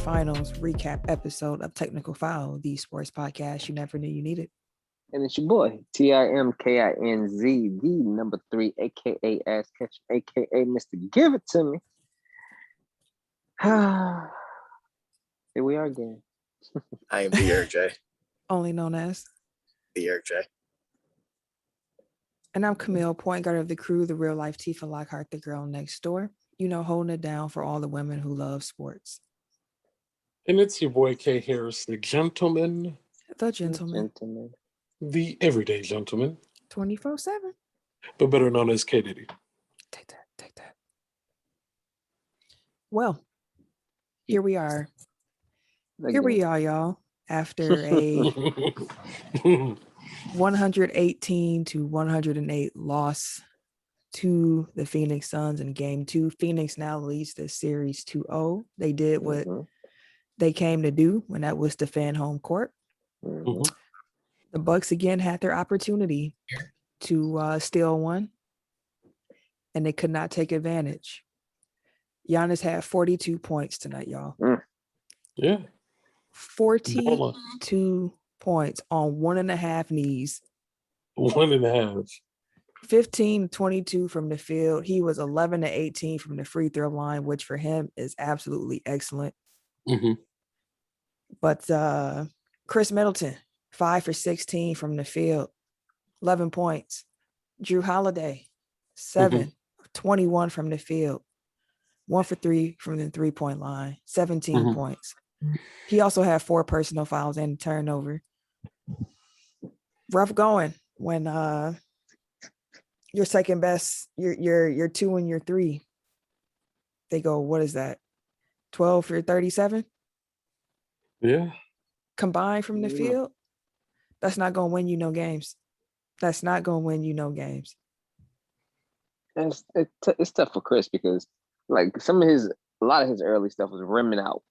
finals recap episode of Technical Foul, the sports podcast you never knew you needed. And it's your boy, TIMKINZ, the number 3, aka Ass Catcher, aka Mr. Give It To Me. Here we are again. I am the Eric J. Only known as The Eric J. And I'm Camille, point guard of the crew, the real life Tifa Lockhart, the girl next door. You know, holding it down for all the women who love sports. And it's your boy K Harris, the gentleman. The gentleman. The everyday gentleman. 24/7. But better known as K Diddy. Take that. Well, here we are. Here we are, y'all. After a 118-108 loss to the Phoenix Suns in game 2. Phoenix now leads the series 2-0. They did what they came to do, and that was defend home court. The Bucks again had their opportunity to steal one, and they could not take advantage. Giannis had 42 points tonight, y'all. Yeah. 42 points on 1.5 knees. 1.5. 15-22 from the field. He was 11-18 from the free throw line, which for him is absolutely excellent. But Chris Middleton, 5 for 16 from the field, 11 points. Drew Holiday, 7 21 from the field, 1 for 3 from the 3-point line, 17 points. He also had 4 personal fouls and a turnover. Rough going when your second best, your 2 and your 3. They go, what is that? 12 for 37? Yeah. Combined from the field? That's not going to win you no games. That's not going to win you no games. It's tough for Chris because like a lot of his early stuff was rimming out.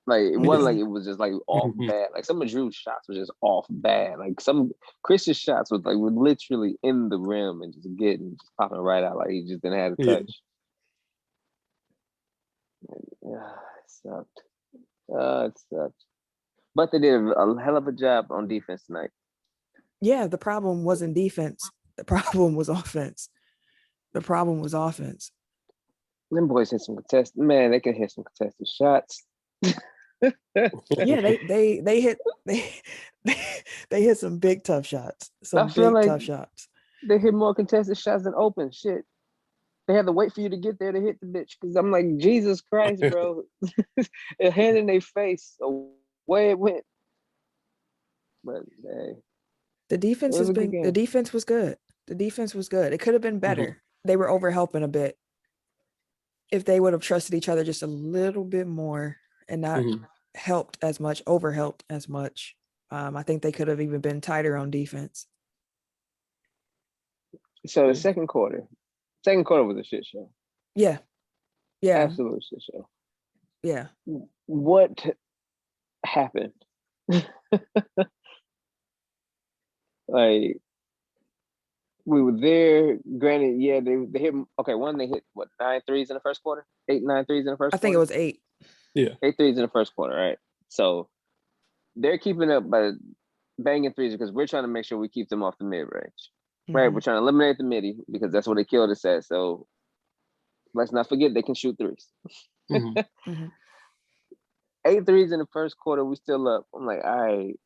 Like it wasn't like it was just like off bad. Like some of Drew's shots were just off bad. Like some Chris's shots were literally in the rim and just popping right out. Like he just didn't have a touch. It sucked. It sucked. But they did a hell of a job on defense tonight. Yeah, the problem wasn't defense. The problem was offense. Them boys hit some contested. Man, they can hit some contested shots. Yeah, they hit some big tough shots. Tough shots. They hit more contested shots than open. Shit. They had to wait for you to get there to hit the bitch. Because I'm like, Jesus Christ, bro. A hand in their face. Away it went. But hey. The defense was good. The defense was good. It could have been better. They were overhelping a bit. If they would have trusted each other just a little bit more and not overhelped as much. I think they could have even been tighter on defense. So the second quarter was a shit show. Yeah. Absolute shit show. Yeah. What happened? Like we were there. Granted, yeah, they hit. Okay, they hit 9 threes in the first quarter. 8-9 threes in the first. I think it was 8. Yeah, 8 threes in the first quarter. Right. So they're keeping up by banging threes because we're trying to make sure we keep them off the mid range. Right. We're trying to eliminate the midi because that's what they killed us at. So let's not forget they can shoot threes. 8 threes in the first quarter. We still up. I'm like, all right.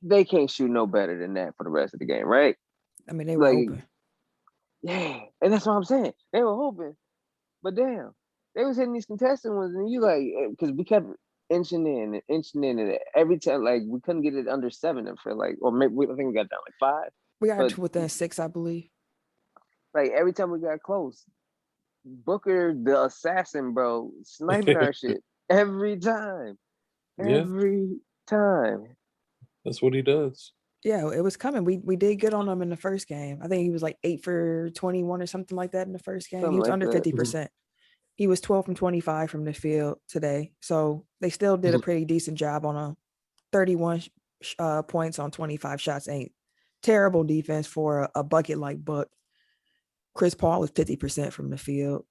They can't shoot no better than that for the rest of the game, right? I mean, they were open. Yeah, and that's what I'm saying. They were hoping, but damn, they was hitting these contested ones, and you because we kept inching in, and every time we couldn't get it under 7. I feel like, or maybe I think we got down 5. We got to within 6, I believe. Like every time we got close, Booker the assassin, bro, sniping our shit every time. Every time. That's what he does. Yeah, it was coming. We did good on him in the first game. I think he was 8 for 21 or something like that in the first game. He was under 50%. He was 12 from 25 from the field today. So they still did a pretty decent job on a 31 points on 25 shots. Ain't terrible defense for a bucket like Buck. Chris Paul was 50% from the field.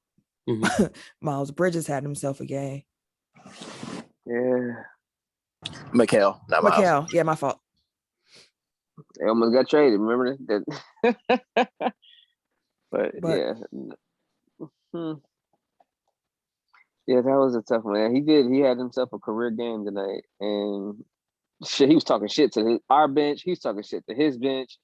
Miles Bridges had himself a game. Yeah. Mikal, not Miles. Mikal, yeah, my fault. They almost got traded. Remember that? but yeah. Yeah, that was a tough one. He had himself a career game tonight, and shit, he was talking shit to our bench. He was talking shit to his bench.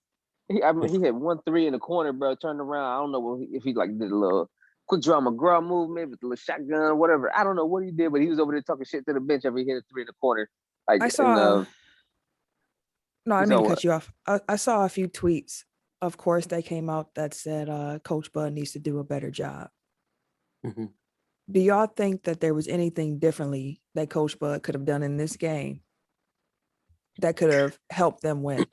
He had 1-3 in the corner, bro. Turned around. I don't know if he like did a little quick draw McGraw movement with the little shotgun or whatever. I don't know what he did, but he was over there talking shit to the bench every hit a 3 in the corner. Like I saw. No, I didn't mean to cut you off. I saw a few tweets. Of course, they came out that said Coach Bud needs to do a better job. Mm-hmm. Do y'all think that there was anything differently that Coach Bud could have done in this game that could have helped them win?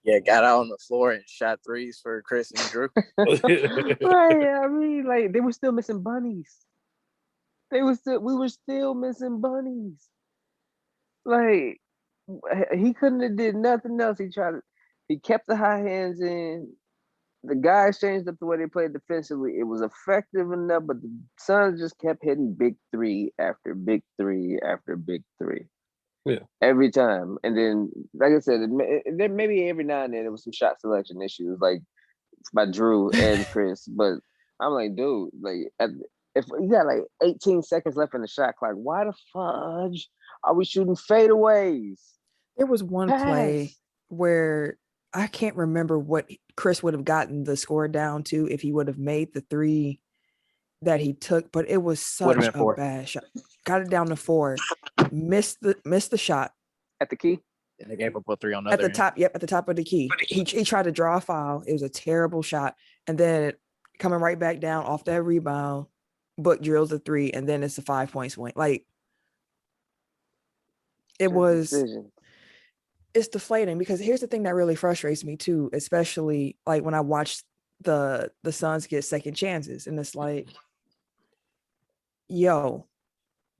Yeah, got out on the floor and shot threes for Chris and Drew. Right, I mean, like they were still missing bunnies. We were still missing bunnies. Like he couldn't have did nothing else. He kept the high hands in. The guys changed up the way they played defensively. It was effective enough, but the Suns just kept hitting big three after big three after big three. Yeah. Every time. And then, like I said, then maybe every now and then there was some shot selection issues, like by Drew and Chris. But I'm like, dude, like if you got like 18 seconds left in the shot clock, why the fudge are we shooting fadeaways? There was one play where I can't remember what Chris would have gotten the score down to if he would have made the 3 that he took, but it was such a bad shot. Got it down to 4, missed the shot at the key. And they gave up a 3 on the at the top. Yep, at the top of the key. He tried to draw a foul. It was a terrible shot, and then coming right back down off that rebound, Book drills a 3, and then it's a 5-point swing. Like it was. Decision. It's deflating because here's the thing that really frustrates me too, especially like when I watch the Suns get second chances, and it's like, yo,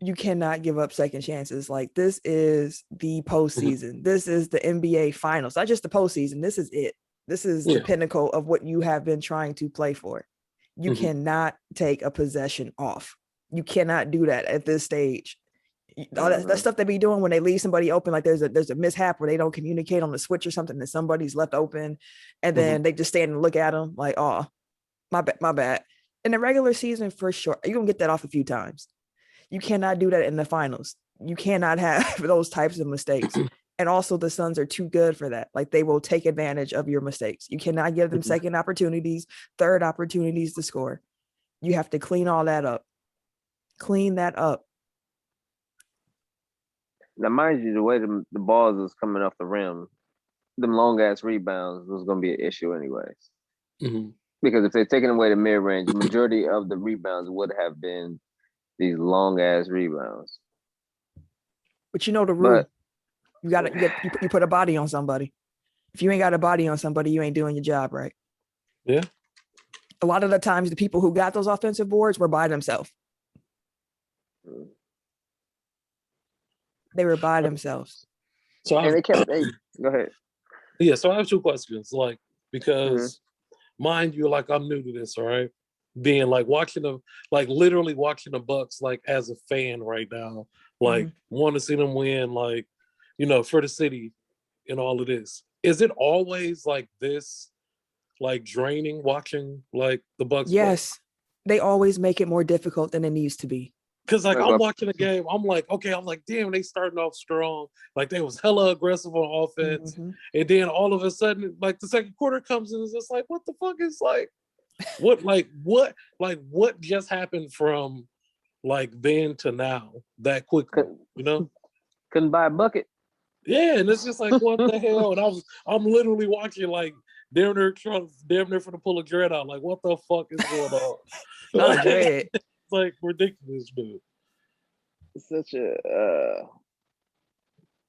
you cannot give up second chances. Like this is the postseason. This is the NBA Finals, not just the postseason. This is it. This is the pinnacle of what you have been trying to play for. You cannot take a possession off. You cannot do that at this stage. All that stuff they be doing when they leave somebody open, like there's a mishap where they don't communicate on the switch or something, that somebody's left open, and then they just stand and look at them like, oh, my bad. In the regular season, for sure, you're gonna get that off a few times. You cannot do that in the finals. You cannot have those types of mistakes. And also the Suns are too good for that. Like they will take advantage of your mistakes. You cannot give them second opportunities, third opportunities to score. You have to clean all that up. Clean that up. Now, mind you, the way the balls was coming off the rim, them long ass rebounds was going to be an issue anyways. Mm-hmm. Because if they're taking away the mid range, the majority of the rebounds would have been these long ass rebounds. But you know the rule. You put a body on somebody. If you ain't got a body on somebody, you ain't doing your job right. Yeah. A lot of the times, the people who got those offensive boards were by themselves. They were by themselves. So go ahead. Yeah, so I have 2 questions. Like, because mind you, like I'm new to this, all right? Being like literally watching the Bucks like as a fan right now, like want to see them win, like, you know, for the city and all of this. Is it always like this, like draining watching like the Bucks? Yes, they always make it more difficult than it needs to be. Because like I'm watching the game, I'm like, damn, they starting off strong. Like they was hella aggressive on offense. And then all of a sudden, like the second quarter comes in, it's just like, what the fuck is like, what just happened from like then to now that quickly, you know? Couldn't buy a bucket. Yeah, and it's just like, what the hell? And I'm literally watching like damn near for the pull a dread out. Like, what the fuck is going on? Not dread. It's like ridiculous, dude. It's such a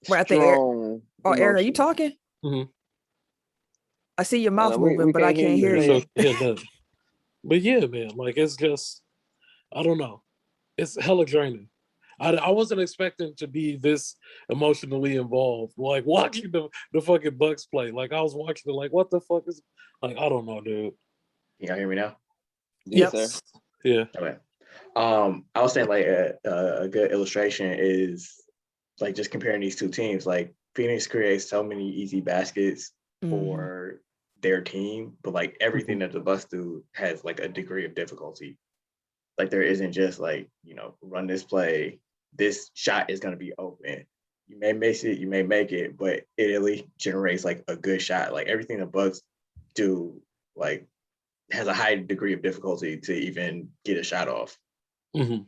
we're at the air. Oh, Aaron, are you talking? Mm-hmm. I see your mouth moving, but I can't hear you. But yeah, man, like it's just, I don't know. It's hella draining. I wasn't expecting to be this emotionally involved. Like watching the fucking Bucks play. Like I was watching it like, what the fuck is, like, I don't know, dude. Can y'all hear me now? Yes, sir. Yeah. Okay. I was saying like a good illustration is like just comparing these two teams. Like Phoenix creates so many easy baskets for their team, but like everything that the Bucks do has like a degree of difficulty. Like there isn't just like, run this play, this shot is going to be open. You may miss it, you may make it, but it at least generates like a good shot. Like everything the Bucks do, like has a high degree of difficulty to even get a shot off. And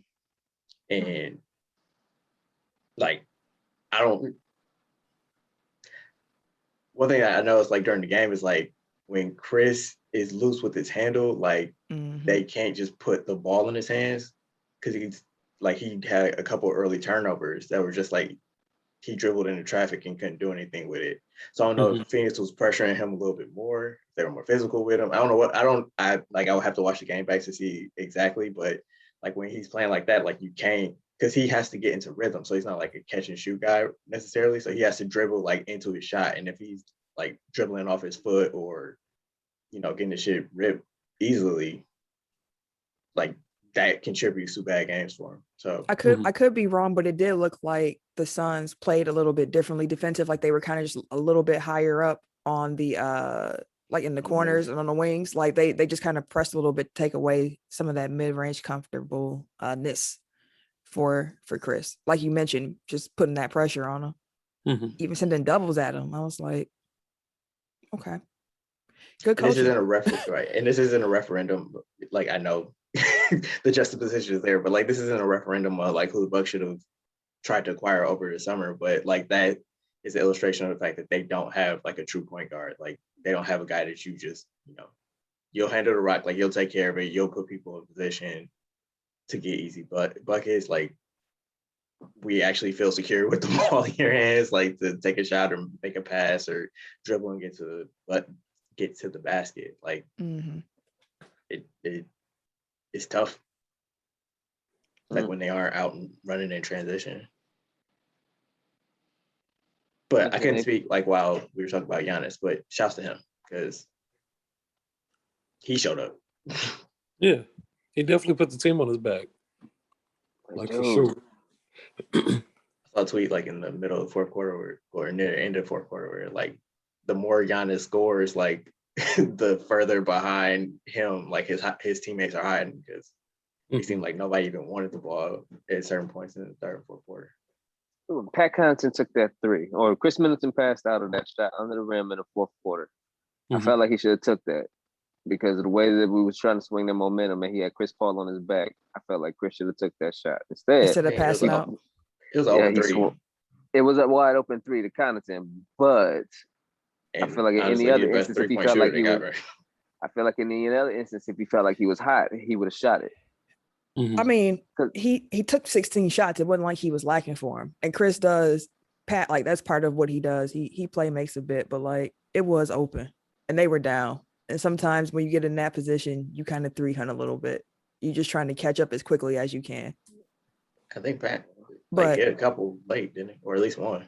like, one thing I know is like during the game is like when Chris is loose with his handle, like they can't just put the ball in his hands because he had a couple early turnovers that were just like he dribbled into traffic and couldn't do anything with it. So I don't know if Phoenix was pressuring him a little bit more, if they were more physical with him. I don't know I would have to watch the game back to see exactly, but like when he's playing like that, like you can't, because he has to get into rhythm. So he's not like a catch and shoot guy necessarily. So he has to dribble like into his shot. And if he's like dribbling off his foot or, getting the shit ripped easily, like that contributes to bad games for him. So I could be wrong, but it did look like the Suns played a little bit differently defensive. Like they were kind of just a little bit higher up on the like in the corners and on the wings. Like they just kind of pressed a little bit to take away some of that mid-range comfortableness for Chris. Like you mentioned, just putting that pressure on him. Even sending doubles at him. I was like, okay. Good coaching. This isn't a right? And this isn't a referendum. Like I know the juxtaposition is there, but like this isn't a referendum of like who the Bucks should have tried to acquire over the summer. But like that is an illustration of the fact that they don't have like a true point guard. Like they don't have a guy that you just, you'll handle the rock, like you'll take care of it, you'll put people in position to get easy buckets. Like we actually feel secure with the ball in your hands, like to take a shot or make a pass or dribble and get to the basket. Like it's tough. Like when they are out and running in transition. But I couldn't speak like while we were talking about Giannis, but shouts to him because he showed up. Yeah, he definitely put the team on his back. Like for sure. I saw a tweet like in the middle of the fourth quarter or near the end of the fourth quarter where like the more Giannis scores, like the further behind him, like his teammates are hiding because it seemed like nobody even wanted the ball at certain points in the third and fourth quarter. Pat Connaughton took that three, or Chris Middleton passed out of that shot under the rim in the fourth quarter. I felt like he should have took that because of the way that we was trying to swing the momentum and he had Chris Paul on his back. I felt like Chris should have took that shot. Instead of passing out. It was open three. It was a wide open three to Connaughton, but I feel like in any other instance, if he felt like I feel like in any other instance, if he felt like he was hot, he would have shot it. I mean, he took 16 shots. It wasn't like he was lacking for him. And Chris does, Pat, like that's part of what he does. He play makes a bit, but like it was open and they were down. And sometimes when you get in that position, you kind of 300 a little bit. You're just trying to catch up as quickly as you can. I think Pat hit a couple late, didn't he? Or at least one.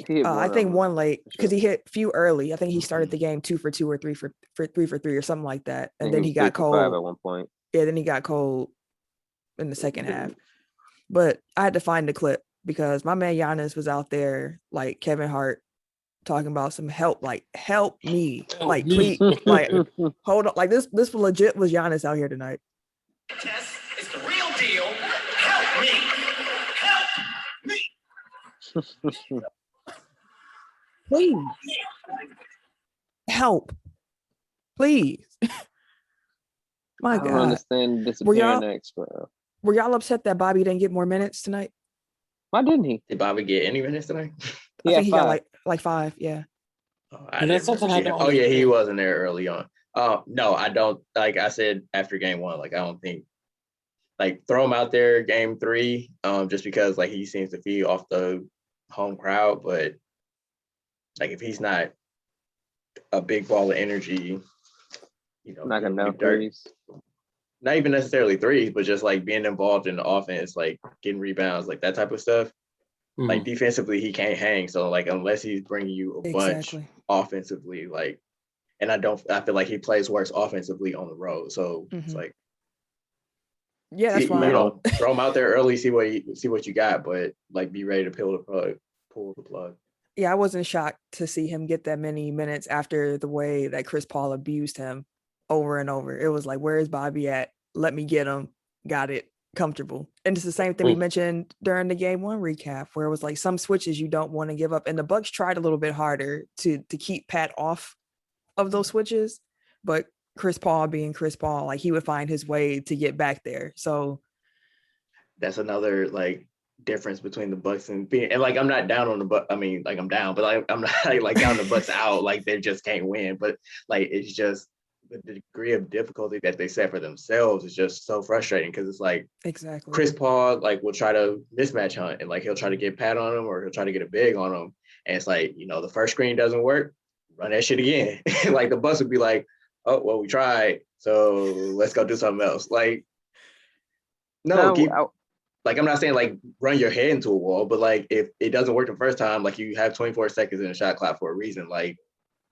I think one late because he hit few early. I think he started the game 2 for 2 or 3 for 3 or something like that. And then he got cold. 5 at one point. Yeah, then he got cold in the second half. But I had to find the clip because my man Giannis was out there like Kevin Hart talking about some help, like help me. Like please, like hold on. Like this legit was Giannis out here tonight. Test is the real deal. Help me. Help me. Please. Help. Please. My God. I don't understand disappearing next, bro. Were y'all upset that Bobby didn't get more minutes tonight? Why didn't he? Did Bobby get any minutes tonight? I think he got like 5, yeah. And that's something I don't. Oh yeah, he wasn't there early on. No, I don't. Like I said after game 1, like I don't think like throw him out there game 3, just because like he seems to feed off the home crowd, but like if he's not a big ball of energy, not gonna know threes. Not even necessarily threes, but just like being involved in the offense, like getting rebounds, like that type of stuff. Like defensively, he can't hang. So like unless he's bringing you a bunch offensively, like, and I feel like he plays worse offensively on the road. So it's like Yeah, that's you fine. know, throw him out there early, see what you got, but like be ready to pull the plug. Yeah, I wasn't shocked to see him get that many minutes after the way that Chris Paul abused him over and over. It was like, where is Bobby at? Let me get him. Got it. Comfortable. And it's the same thing we mentioned during the game one recap, where it was like some switches you don't want to give up. And the Bucks tried a little bit harder to keep Pat off of those switches, but Chris Paul being Chris Paul, like he would find his way to get back there. So that's another like difference between the Bucks and being, and like I'm not down on the Bucks. I mean, like I'm down, but like I'm not like down the Bucks out. Like they just can't win. But like it's just the degree of difficulty that they set for themselves is just so frustrating because it's like exactly Chris Paul like will try to mismatch hunt and like he'll try to get Pat on him or he'll try to get a big on him. And it's like, you know, the first screen doesn't work, run that shit again. Like the Bucks would be like, oh, well, we tried, so let's go do something else. Like, no, like I'm not saying like run your head into a wall, but like if it doesn't work the first time, like you have 24 seconds in a shot clock for a reason. Like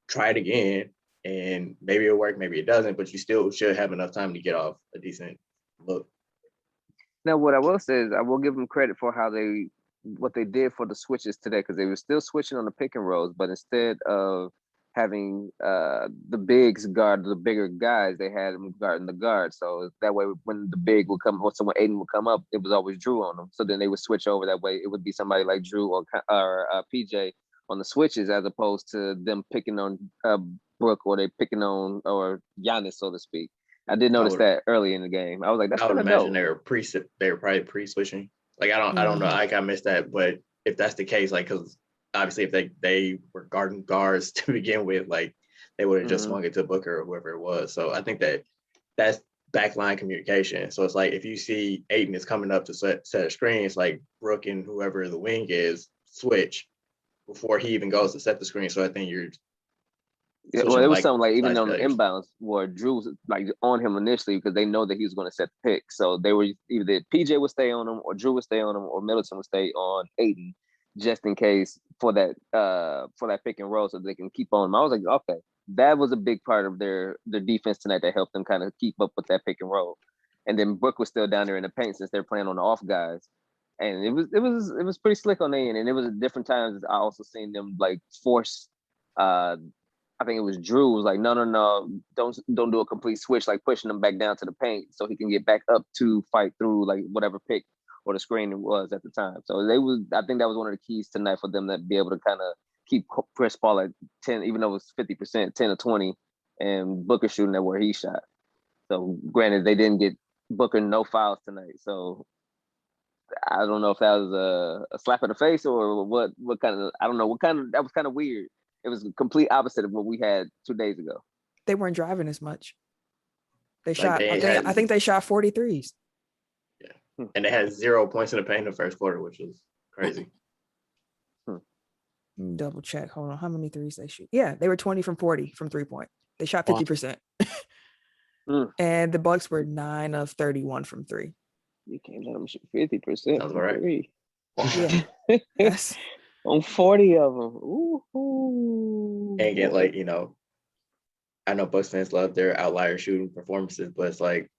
try it again and maybe it'll work, maybe it doesn't, but you still should have enough time to get off a decent look. Now, what I will say is I will give them credit for what they did for the switches today, because they were still switching on the pick and rolls, but instead of having the bigs guard the bigger guys, they had them guarding the guard. So that way, when the big would come or someone Aiden would come up, it was always Drew on them. So then they would switch over. That way, it would be somebody like Drew or PJ on the switches, as opposed to them picking on Brooke or they picking on or Giannis, so to speak. I did notice that early in the game. I was like, that's kind of dope. I would imagine they were probably pre-switching. Like I don't know. I missed that, but if that's the case, like because obviously if they were guarding guards to begin with, like they would have just swung it to Booker or whoever it was. So I think that's backline communication. So it's like if you see Ayton is coming up to set a screen, it's like Brooke and whoever the wing is switch before he even goes to set the screen. So I think you're. Yeah, well, it was something like even on the inbounds where Drew was like on him initially because they know that he was going to set the pick. So they were either PJ would stay on him or Drew would stay on him or Middleton would stay on Aiden just in case for that pick and roll so they can keep on him. I was like, okay, that was a big part of their defense tonight that helped them kind of keep up with that pick and roll. And then Brooke was still down there in the paint since they're playing on the off guys. And it was pretty slick on the end. And it was at different times I also seen them like force I think it was Drew was like, no, don't do a complete switch, like pushing him back down to the paint so he can get back up to fight through like whatever pick or the screen it was at the time. So I think that was one of the keys tonight for them to be able to kind of keep Chris Paul at 10, even though it was 50%, 10 or 20, and Booker shooting at where he shot. So granted, they didn't get Booker no fouls tonight. So I don't know if that was a slap in the face or what kind of, I don't know what kind of, that was kind of weird. It was the complete opposite of what we had 2 days ago. They weren't driving as much. They shot. I think they shot 43s. Yeah, and they had 0 points in the paint in the first quarter, which was crazy. Double check. Hold on. How many threes they shoot? Yeah, they were 20 from 40 from 3-point. They shot 50%. And the Bucks were 9 of 31 from 3. You can't let them shoot 50%. That's right. Yeah. Yes. On 40 of them. Ooh. And get like, you know, I know Bucks fans love their outlier shooting performances, but it's like,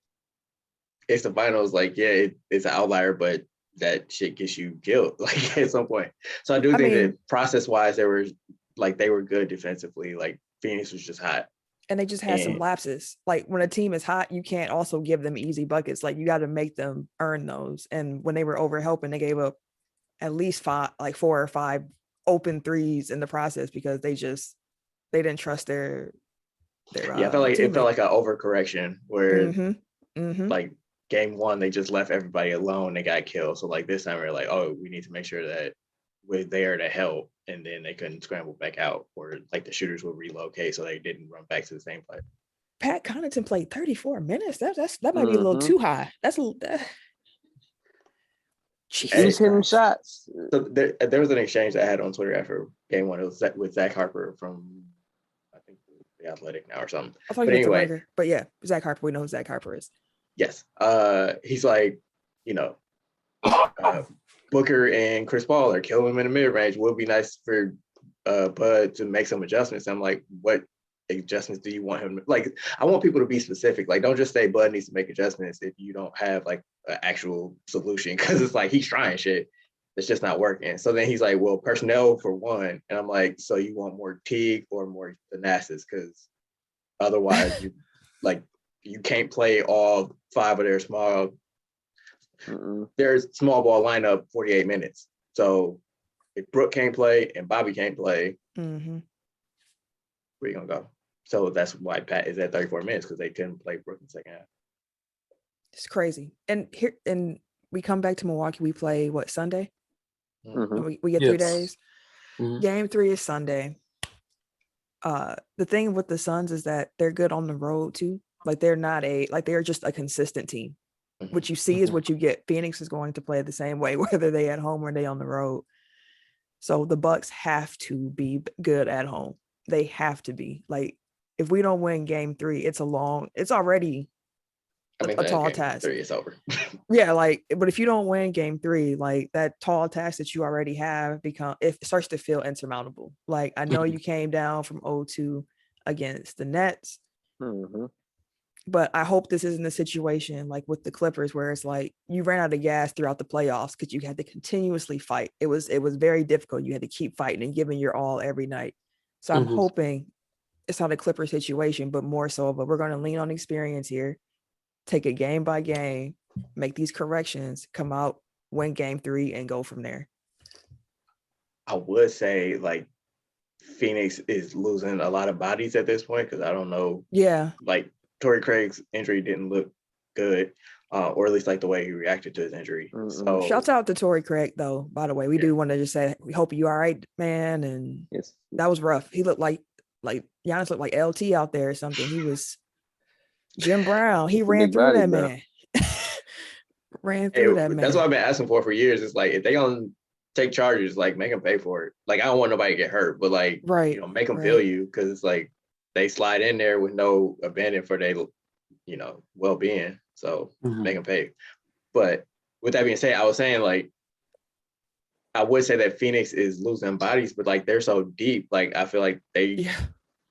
it's the finals. Like, yeah, it's an outlier, but that shit gets you killed like at some point. So I think that process-wise, they were good defensively. Like Phoenix was just hot. And they just had some lapses. Like when a team is hot, you can't also give them easy buckets. Like you got to make them earn those. And when they were over helping, they gave up at least 4 or 5 open threes in the process because they didn't trust their I felt like teammate. It felt like an overcorrection where like game one they just left everybody alone, they got killed. So like this time we're like, oh, we need to make sure that we're there to help, and then they couldn't scramble back out, or like the shooters would relocate so they didn't run back to the same play. Pat Connaughton played 34 minutes. That might be a little too high. That's a little. He's hitting shots. So there was an exchange I had on Twitter after game one. It was with Zach Harper from, I think, The Athletic now or something. I thought he was a Ringer, but yeah, Zach Harper. We know who Zach Harper is. Yes. He's like, you know, Booker and Chris Paul are killing him in the mid range. Would be nice for Bud to make some adjustments. I'm like, what adjustments do you want him to, like, I want people to be specific. Like, don't just say Bud needs to make adjustments if you don't have like an actual solution, because it's like he's trying shit, it's just not working. So then he's like, well, personnel for one, and I'm like, so you want more Teague or more Thanasis? Because otherwise you can't play all 5 of their small ball lineup 48 minutes. So if Brooke can't play and Bobby can't play, where you gonna go? So that's why Pat is at 34 minutes, because they couldn't play Brooke in the second half. It's crazy. And we come back to Milwaukee. We play what, Sunday? We get 3 days. Game 3 is Sunday. The thing with the Suns is that they're good on the road too. Like they're just a consistent team. What you see is what you get. Phoenix is going to play the same way, whether they at home or they on the road. So the Bucks have to be good at home. They have to be. Like, if we don't win game 3, it's already a tall task. 3 is over. Yeah, like, but if you don't win game 3, like that tall task that you already have it starts to feel insurmountable. Like, I know you came down from 0-2 against the Nets. But I hope this isn't a situation like with the Clippers where it's like you ran out of gas throughout the playoffs because you had to continuously fight. It was very difficult. You had to keep fighting and giving your all every night. So I'm hoping it's not a Clipper situation, but more so. But we're going to lean on experience here, take it game by game, make these corrections, come out, win game 3, and go from there. I would say like Phoenix is losing a lot of bodies at this point, because I don't know. Yeah. Like, Torrey Craig's injury didn't look good, or at least like the way he reacted to his injury. So shouts out to Torrey Craig, though. By the way, we do want to just say we hope you all right, man. And that was rough. He looked like Giannis looked like LT out there or something. He was Jim Brown. He ran through that man. Ran through that man. That's what I've been asking for years. It's like, if they gonna take charges, like, make them pay for it. Like, I don't want nobody to get hurt, but like, make them feel you, because it's like they slide in there with no abandon for their, well-being. So make them pay. But with that being said, I was saying, like, I would say that Phoenix is losing bodies, but like they're so deep. Like, I feel like they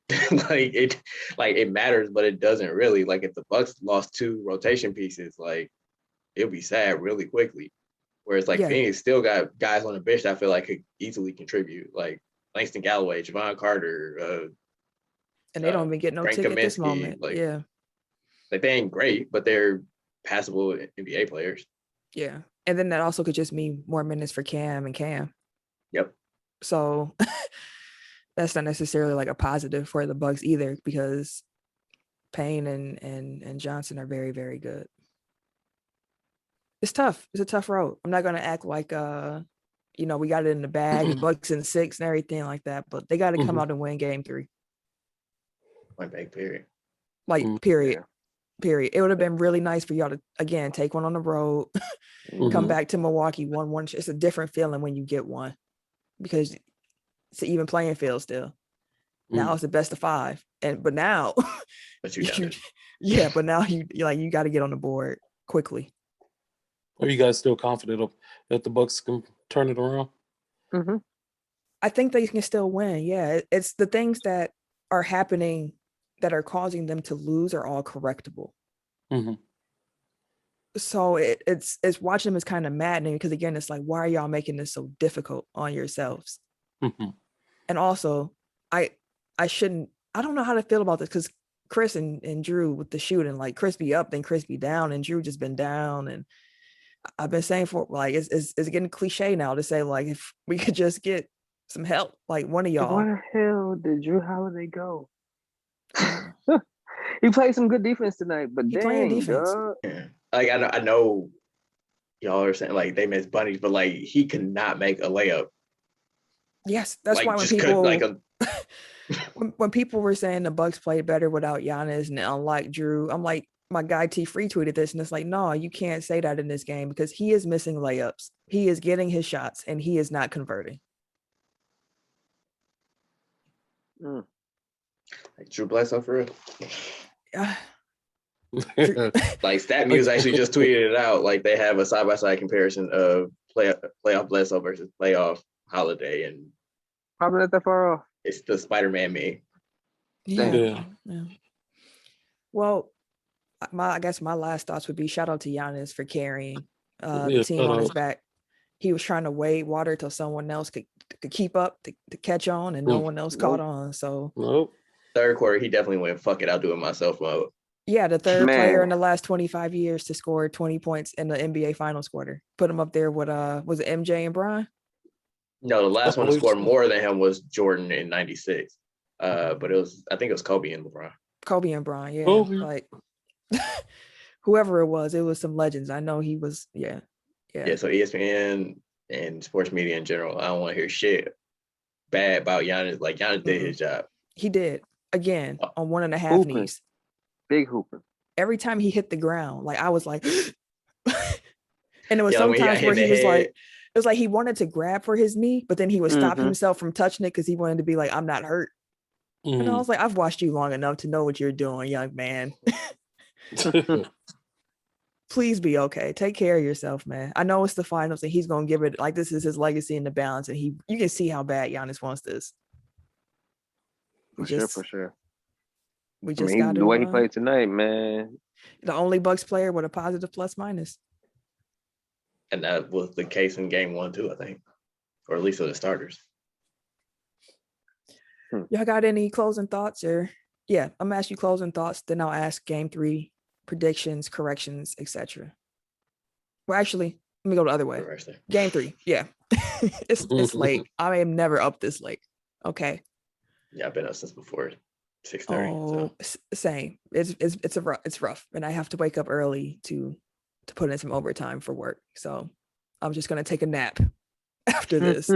it matters, but it doesn't really. Like, if the Bucks lost 2 rotation pieces, like, it'll be sad really quickly. Whereas like Phoenix still got guys on the bench that I feel like could easily contribute, like Langston Galloway, Javon Carter, and they don't even get no Frank ticket at this Kaminsky, moment. like they ain't great, but they're passable NBA players. Yeah. And then that also could just mean more minutes for Cam and Cam. Yep. So that's not necessarily like a positive for the Bucks either, because Payne and Johnson are very, very good. It's tough. It's a tough road. I'm not going to act like, we got it in the bag and Bucks in 6 and everything like that, but they got to come out and win game 3. Point blank, period. Like, period. Period. It would have been really nice for y'all to, again, take one on the road, come back to Milwaukee, 1-1. It's a different feeling when you get one, because it's an even playing field still. Now it's the best of 5. But now, but you but now you got to get on the board quickly. Are you guys still confident that the Bucks can turn it around? I think they can still win. Yeah, it's the things that are happening that are causing them to lose are all correctable. So it's watching them is kind of maddening, because again, it's like, why are y'all making this so difficult on yourselves? And also, I don't know how to feel about this, because Chris and Drew with the shooting, like Chris be up, then Chris be down, and Drew just been down. And I've been saying for like, it's getting cliche now to say, like, if we could just get some help, like one of y'all. Where the hell did Drew Holiday go? He played some good defense tonight, but dang, defense. Yeah. Like, I know y'all are saying like they miss bunnies, but like he could not make a layup. Yes, that's like, why when people when people were saying the Bucks played better without Giannis and unlike Drew, I'm like, my guy T free tweeted this, and it's like, no, you can't say that in this game, because he is missing layups. He is getting his shots and he is not converting. Like Drew Bledsoe for real. Yeah. Like StatMuse actually just tweeted it out. Like, they have a side-by-side comparison of playoff Bledsoe versus playoff Holiday, and probably not that far off. It's the Spider-Man meme. Yeah. Yeah. Well, I guess my last thoughts would be shout out to Giannis for carrying the Yeah, team shout on his out. back. He was trying to wade water till someone else could keep up to catch on, and no one else caught on. So Nope. Third quarter, he definitely went, fuck it, I'll do it myself mode. yeah, the third player Man. in the last 25 years to score 20 points in the NBA Finals quarter. Put him up there with was it MJ and Bron? No, the last one to believe score so. more than him was Jordan in '96. But I think it was Kobe and LeBron. Kobe and Bron, yeah. Kobe. Like whoever it was some legends. I know he was, yeah. So ESPN and sports media in general, I don't want to hear shit bad about Giannis. Like Giannis did his job. He did again on 1.5 Hooping. knees. Big hooping. Every time he hit the ground, like I was like, and it was Yeah, like when he got sometimes hit where in the he was like, head. it was like he wanted to grab for his knee, but then he would stop himself from touching it because he wanted to be like, I'm not hurt. And I was like, I've watched you long enough to know what you're doing, young man. Please be okay. Take care of yourself, man. I know it's the finals and he's gonna give it like this is his legacy in the balance, and you can see how bad Giannis wants this. For sure. We just I mean, got the way he played tonight, man. The only Bucks player with a positive plus minus. And that was the case in game 1 too, I think. Or at least for the starters. Y'all got any closing thoughts? Or I'm gonna ask you closing thoughts, then I'll ask game 3 predictions, corrections, etc. Well, actually, let me go the other way. Game 3, it's late. I am never up this late. Okay. Yeah, I've been up since before 6:30. Same. It's rough, and I have to wake up early to put in some overtime for work. So I'm just gonna take a nap after this.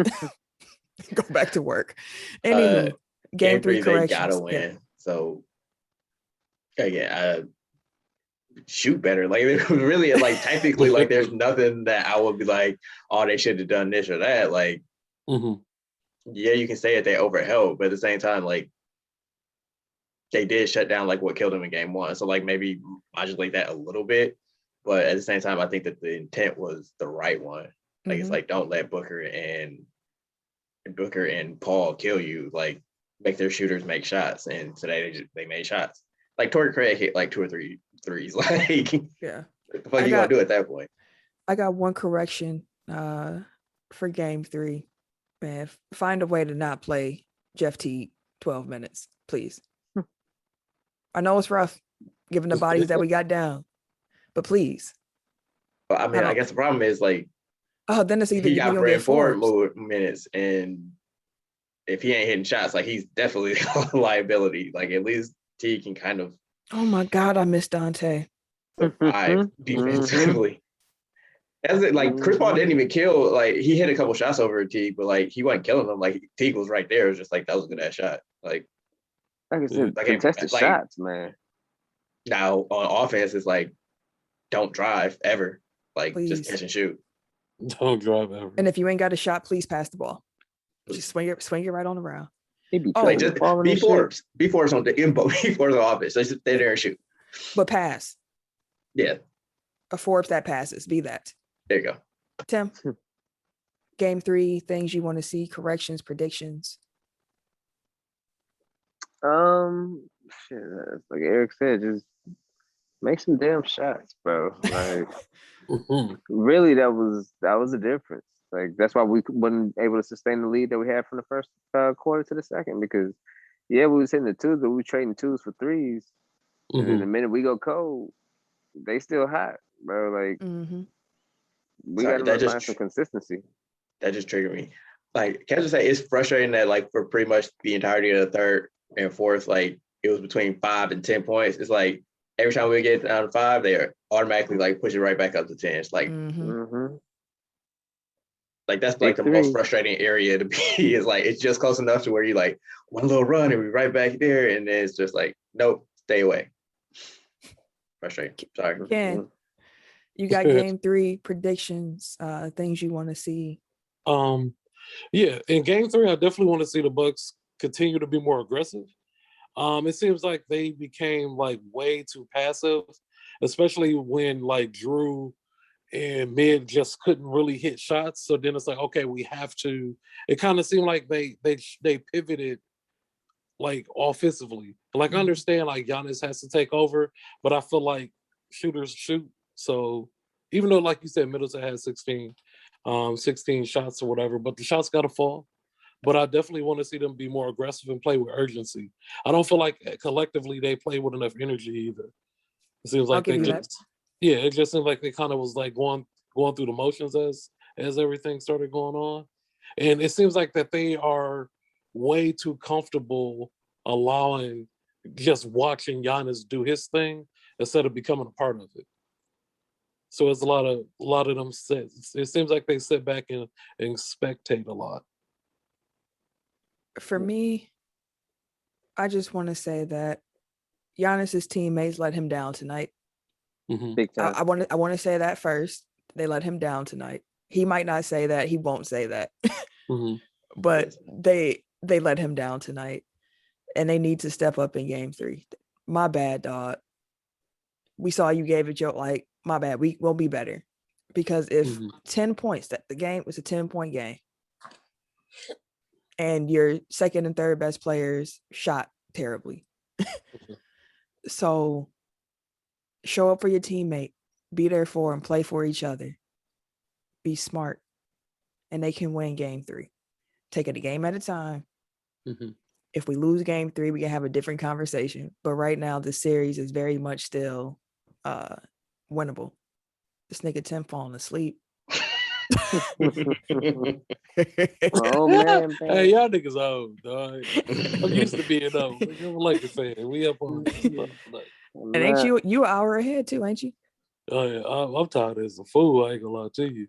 Go back to work. Anywho, game 3 corrections. They gotta win. Yeah. So again, shoot better. Like really, like technically, like there's nothing that I would be like, oh, they should have done this or that. Like, yeah, you can say that they overheld, but at the same time, like they did shut down like what killed them in game 1. So like maybe modulate that a little bit, but at the same time, I think that the intent was the right one. Like it's like don't let Booker and Paul kill you. Like make their shooters make shots, and today they made shots. Like Torrey Craig hit like 2 or 3 threes. Like yeah, what the fuck you gonna do at that point? I got one correction for game 3. Man, find a way to not play Jeff Teague 12 minutes, please. I know it's rough given the bodies that we got down, but please. Well, I mean, I guess the problem is like, then it's either he got Brad Ford minutes, and if he ain't hitting shots, like he's definitely a liability. Like at least T can kind of. Oh my God, I miss Dante. Survive defensively. That's it. Like Chris Paul didn't even kill. Like he hit a couple shots over Teague, but like he wasn't killing them. Like Teague was right there. It was just like that was a good ass shot. Like I said, contested shots, man. Now on offense, it's like don't drive ever. Like please. Just catch and shoot. Don't drive ever. And if you ain't got a shot, please pass the ball. Just swing it right on around. Like just be Forbes on the info. Be Forbes on offense. Just stay there and shoot. But pass. Yeah. A Forbes that passes. Be that. There you go. Tim. Game 3, things you want to see, corrections, predictions. Shit, like Eric said, just make some damn shots, bro. Like, really, that was the difference. Like, that's why we wasn't able to sustain the lead that we had from the first quarter to the second. Because, we was hitting the twos, but we were trading twos for threes. And then the minute we go cold, they still hot, bro. Like, we got to find some consistency. That just triggered me. Like, can I just say it's frustrating that like for pretty much the entirety of the third and fourth, like it was between 5 and 10 points. It's like every time we get down to 5, they are automatically like push it right back up to 10. It's like, like that's like the most frustrating area to be. Is like it's just close enough to where you like one little run and we right back there, and then it's just like nope, stay away. Frustrating. Sorry. Ken, you got game 3 predictions, things you want to see. In game 3, I definitely want to see the Bucks continue to be more aggressive. It seems like they became like way too passive, especially when like Drew and Mid just couldn't really hit shots. So then it's like, okay, we have to. It kind of seemed like they pivoted like offensively. Like I understand like Giannis has to take over, but I feel like shooters shoot. So even though like you said, Middleton had 16 shots or whatever, but the shots gotta fall. But I definitely want to see them be more aggressive and play with urgency. I don't feel like collectively they play with enough energy either. It seems I'll like give they you just yeah, it just seemed like they kind of was like going through the motions as everything started going on. And it seems like that they are way too comfortable allowing just watching Giannis do his thing instead of becoming a part of it. So it's a lot of them sit. It seems like they sit back and spectate a lot. For me, I just want to say that Giannis's teammates let him down tonight. Mhm. Big time. I want to say that first. They let him down tonight. He might not say that. He won't say that. Mhm. But they let him down tonight, and they need to step up in game 3. My bad, dog. We saw you gave a joke like, my bad. We will be better, because if 10 points, that the game was a 10-point game, and your second and third best players shot terribly. So show up for your teammate, be there for them, play for each other, be smart, and they can win game 3. Take it a game at a time. Mhm. If we lose game 3, we can have a different conversation. But right now, the series is very much still winnable. This nigga Tim falling asleep. Oh man, Hey, y'all niggas old, dog. I'm used to being old. I'm a Lakers fan. We up on this motherfucker. And ain't you an hour ahead too, ain't you? Oh yeah, I'm tired as a fool. I ain't gonna lie to you.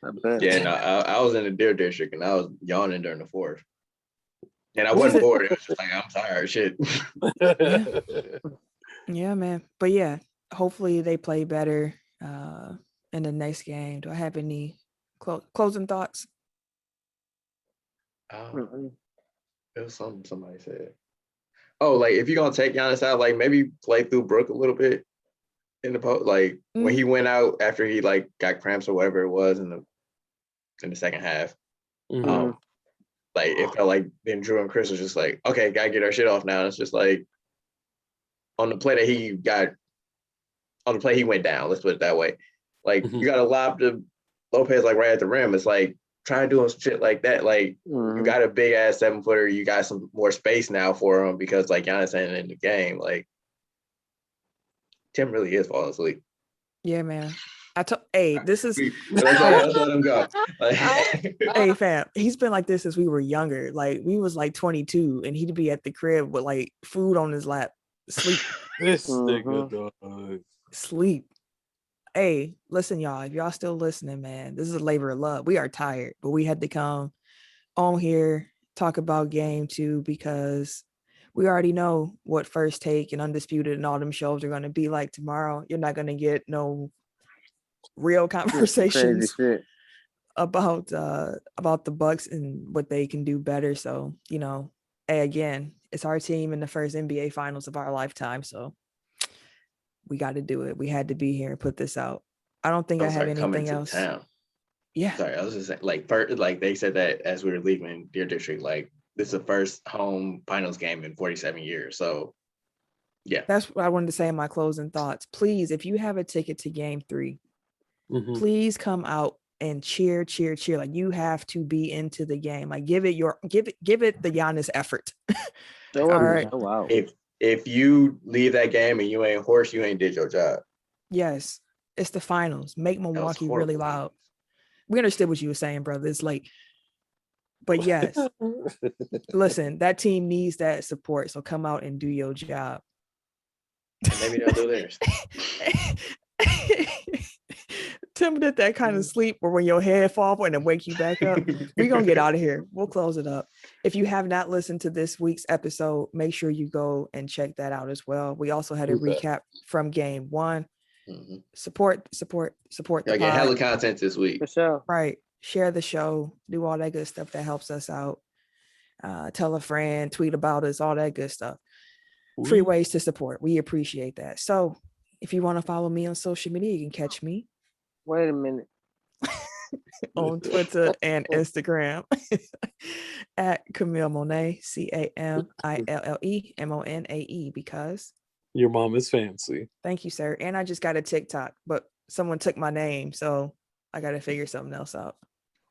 I bet. Yeah, no, I was in the Deer District and I was yawning during the fourth. And I Was wasn't it- bored. It was just like, I'm tired, shit. Yeah, man. But yeah, hopefully they play better in the next game. Do I have any closing thoughts? It was something somebody said. Oh, like if you're gonna take Giannis out, like maybe play through Brook a little bit in the post. Like when he went out after he like got cramps or whatever it was in the second half. Mhm. Like it felt like then Drew and Chris was just like, okay, gotta get our shit off now. And it's just like on the play he went down. Let's put it that way. Like you gotta lob to Lopez like right at the rim. It's like try doing some shit like that. Like you got a big ass 7-footer. You got some more space now for him because like Giannis ain't in the game. Like Tim really is falling asleep. Yeah, man. Hey, this is Let's let him go. Like, hey fam, he's been like this since we were younger. Like we was like 22 and he'd be at the crib with like food on his lap, sleep. This nigga, dog. Sleep. Hey, listen, y'all. If y'all still listening, man, this is a labor of love. We are tired, but we had to come on here, talk about game 2 because we already know what First Take and Undisputed and all them shows are going to be like tomorrow. You're not going to get no real conversations about the Bucks and what they can do better. So, hey, again, it's our team in the first NBA finals of our lifetime. So we got to do it. We had to be here and put this out. I don't think I have anything else. Town. Yeah. Sorry, I was just saying, like, like they said that as we were leaving Deer District, like this is the first home finals game in 47 years. So, yeah, that's what I wanted to say in my closing thoughts. Please, if you have a ticket to game 3, please come out and cheer. Like you have to be into the game. Like give it the Giannis effort. All right. Oh wow. If you leave that game and you ain't hoarse, you ain't did your job. Yes, it's the finals. Make Milwaukee really loud. We understood what you were saying, brother. It's like, but yes, listen, that team needs that support. So come out and do your job. Maybe they'll do theirs. Tim did that kind of sleep where when your head falls and then wake you back up. We're going to get out of here. We'll close it up. If you have not listened to this week's episode, make sure you go and check that out as well. We also had a recap from game 1. Support the pod. Get hella content this week. For sure. Right. Share the show. Do all that good stuff that helps us out. Tell a friend, tweet about us, all that good stuff. Free ways to support. We appreciate that. So if you want to follow me on social media, you can catch me. Wait a minute. On Twitter and Instagram At Camille Monet, CamilleMonae, because Your mom is fancy. thank you, sir. And I just got a TikTok, but someone took my name, so I got to figure something else out.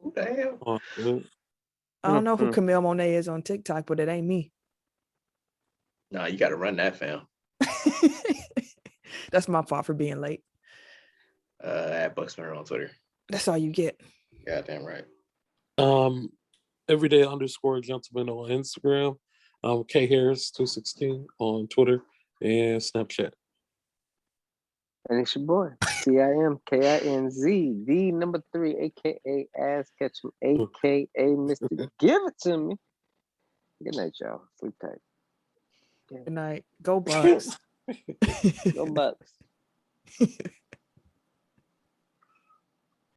Who the hell? Oh, good. I don't know who Camille Monet is on TikTok, but it ain't me. Nah, you got to run that, fam. That's my fault for being late. At Bucksmiller on Twitter. That's all you get. Goddamn right. Everyday_gentleman on Instagram. K Harris 216 on Twitter and Snapchat. And it's your boy, TIMKINZ, the number 3, aka Ass Ketchum, aka Mr. Give It To Me. Good night, y'all. Sleep tight. Good night. Go Bucks. Go Bucks.